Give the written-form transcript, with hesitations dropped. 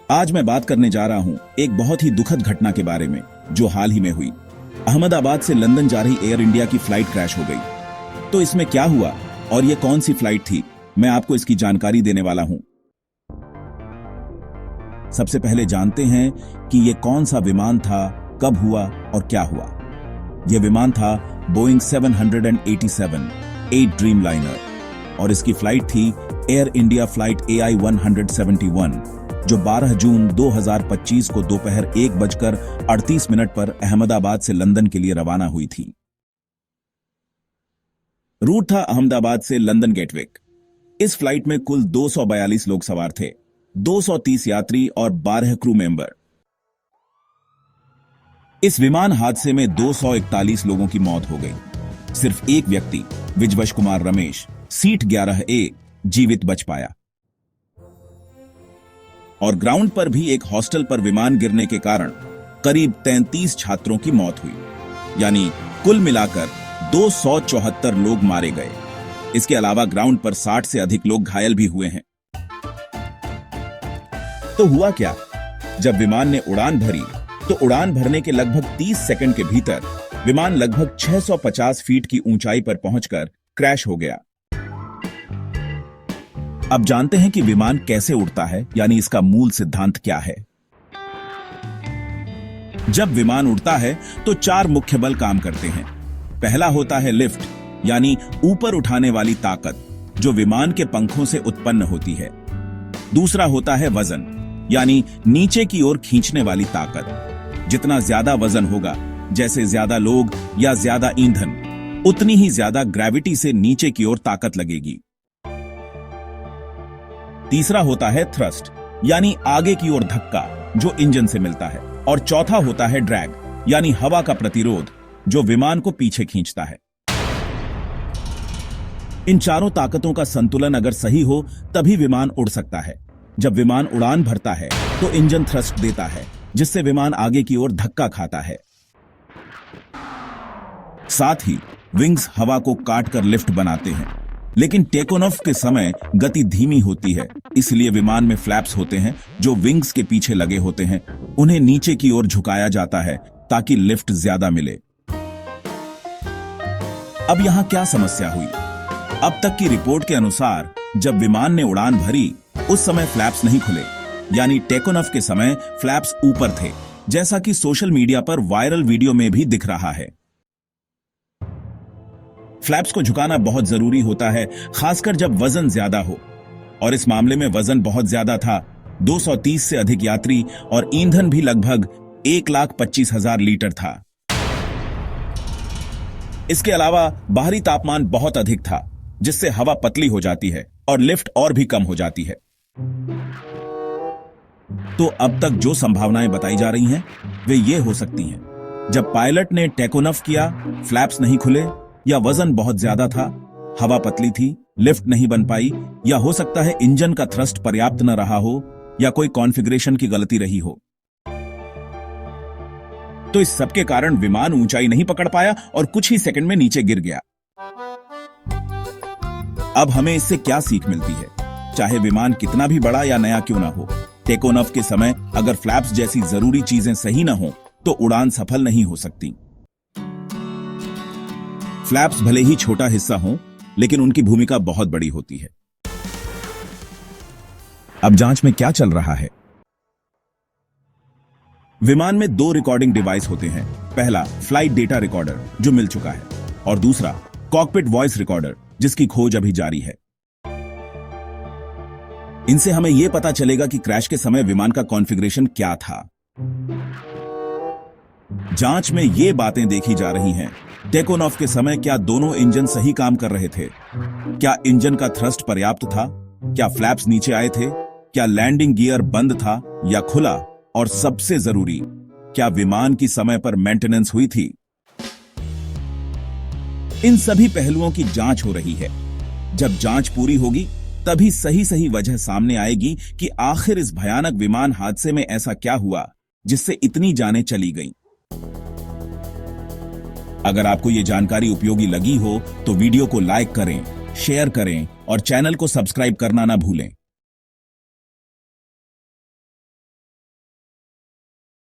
आज मैं बात करने जा रहा हूं एक बहुत ही दुखद घटना के बारे में जो हाल ही में हुई। अहमदाबाद से लंदन जा रही एयर इंडिया की फ्लाइट क्रैश हो गई। तो इसमें क्या हुआ और ये कौन सी फ्लाइट थी, मैं आपको इसकी जानकारी देने वाला हूं। सबसे पहले जानते हैं कि ये कौन सा विमान था, कब हुआ और क्या हुआ। यह विमान था बोइंग 787 8 ड्रीमलाइनर और इसकी फ्लाइट थी एयर इंडिया फ्लाइट AI 171 जो 12 जून 2025 को दोपहर 1:38 पर अहमदाबाद से लंदन के लिए रवाना हुई थी। रूट था अहमदाबाद से लंदन गेटविक। इस फ्लाइट में कुल 242 लोग सवार थे, 230 यात्री और 12 क्रू मेंबर। इस विमान हादसे में 241 लोगों की मौत हो गई। सिर्फ एक व्यक्ति विजवश कुमार रमेश सीट 11A जीवित बच पाया। और ग्राउंड पर भी एक हॉस्टल पर विमान गिरने के कारण करीब 33 छात्रों की मौत हुई, यानी कुल मिलाकर 274 लोग मारे गए। इसके अलावा ग्राउंड पर 60 से अधिक लोग घायल भी हुए हैं। तो हुआ क्या? जब विमान ने उड़ान भरी तो उड़ान भरने के लगभग 30 सेकंड के भीतर विमान लगभग 650 फीट की ऊंचाई पर पहुंचकर क्रैश हो गया। अब जानते हैं कि विमान कैसे उड़ता है, यानी इसका मूल सिद्धांत क्या है। जब विमान उड़ता है तो 4 मुख्य बल काम करते हैं। पहला होता है लिफ्ट, यानी ऊपर उठाने वाली ताकत जो विमान के पंखों से उत्पन्न होती है। दूसरा होता है वजन, यानी नीचे की ओर खींचने वाली ताकत। जितना ज्यादा वजन होगा, जैसे ज्यादा लोग या ज्यादा ईंधन, उतनी ही ज्यादा ग्रेविटी से नीचे की ओर ताकत लगेगी। तीसरा होता है थ्रस्ट, यानी आगे की ओर धक्का जो इंजन से मिलता है। और चौथा होता है ड्रैग, यानी हवा का प्रतिरोध जो विमान को पीछे खींचता है। इन चारों ताकतों का संतुलन अगर सही हो तभी विमान उड़ सकता है। जब विमान उड़ान भरता है तो इंजन थ्रस्ट देता है, जिससे विमान आगे की ओर धक्का खाता है। साथ ही विंग्स हवा को काटकर लिफ्ट बनाते हैं। लेकिन टेक ऑफ के समय गति धीमी होती है, इसलिए विमान में फ्लैप्स होते हैं जो विंग्स के पीछे लगे होते हैं। उन्हें नीचे की ओर झुकाया जाता है ताकि लिफ्ट ज्यादा मिले। अब यहां क्या समस्या हुई? अब तक की रिपोर्ट के अनुसार जब विमान ने उड़ान भरी उस समय फ्लैप्स नहीं खुले, यानी टेक ऑफ के समय फ्लैप्स ऊपर थे, जैसा कि सोशल मीडिया पर वायरल वीडियो में भी दिख रहा है। फ्लैप्स को झुकाना बहुत जरूरी होता है, खासकर जब वजन ज्यादा हो, और इस मामले में वजन बहुत ज्यादा था। 230 से अधिक यात्री और ईंधन भी लगभग 1,25,000 लीटर था। इसके अलावा बाहरी तापमान बहुत अधिक था, जिससे हवा पतली हो जाती है और लिफ्ट और भी कम हो जाती है। तो अब तक जो संभावनाएं बताई जा रही हैं वे ये हो सकती हैं: जब पायलट ने टेक ऑफ किया, फ्लैप्स नहीं खुले, या वजन बहुत ज्यादा था, हवा पतली थी, लिफ्ट नहीं बन पाई, या हो सकता है इंजन का थ्रस्ट पर्याप्त न रहा हो, या कोई कॉन्फ़िगरेशन की गलती रही हो। तो इस सब के कारण विमान ऊंचाई नहीं पकड़ पाया और कुछ ही सेकंड में नीचे गिर गया। अब हमें इससे क्या सीख मिलती है? चाहे विमान कितना भी बड़ा या नया क्यों ना हो, टेक ऑफ के समय अगर फ्लैप्स जैसी जरूरी चीजें सही ना हो तो उड़ान सफल नहीं हो सकती। फ्लैप्स भले ही छोटा हिस्सा हो, लेकिन उनकी भूमिका बहुत बड़ी होती है। अब जांच में क्या चल रहा है? विमान में 2 रिकॉर्डिंग डिवाइस होते हैं। पहला फ्लाइट डेटा रिकॉर्डर जो मिल चुका है, और दूसरा कॉकपिट वॉइस रिकॉर्डर जिसकी खोज अभी जारी है। इनसे हमें यह पता चलेगा कि क्रैश के समय विमान का कॉन्फ़िगरेशन क्या था। जांच में ये बातें देखी जा रही हैं: टेक ऑफ के समय क्या दोनों इंजन सही काम कर रहे थे? क्या इंजन का थ्रस्ट पर्याप्त था? क्या फ्लैप्स नीचे आए थे? क्या लैंडिंग गियर बंद था या खुला? और सबसे जरूरी, क्या विमान की समय पर मेंटेनेंस हुई थी? इन सभी पहलुओं की जांच हो रही है। जब जांच पूरी होगी तभी सही वजह सामने आएगी कि आखिर इस भयानक विमान हादसे में ऐसा क्या हुआ जिससे इतनी जानें चली गईं। अगर आपको ये जानकारी उपयोगी लगी हो तो वीडियो को लाइक करें, शेयर करें और चैनल को सब्सक्राइब करना ना भूलें।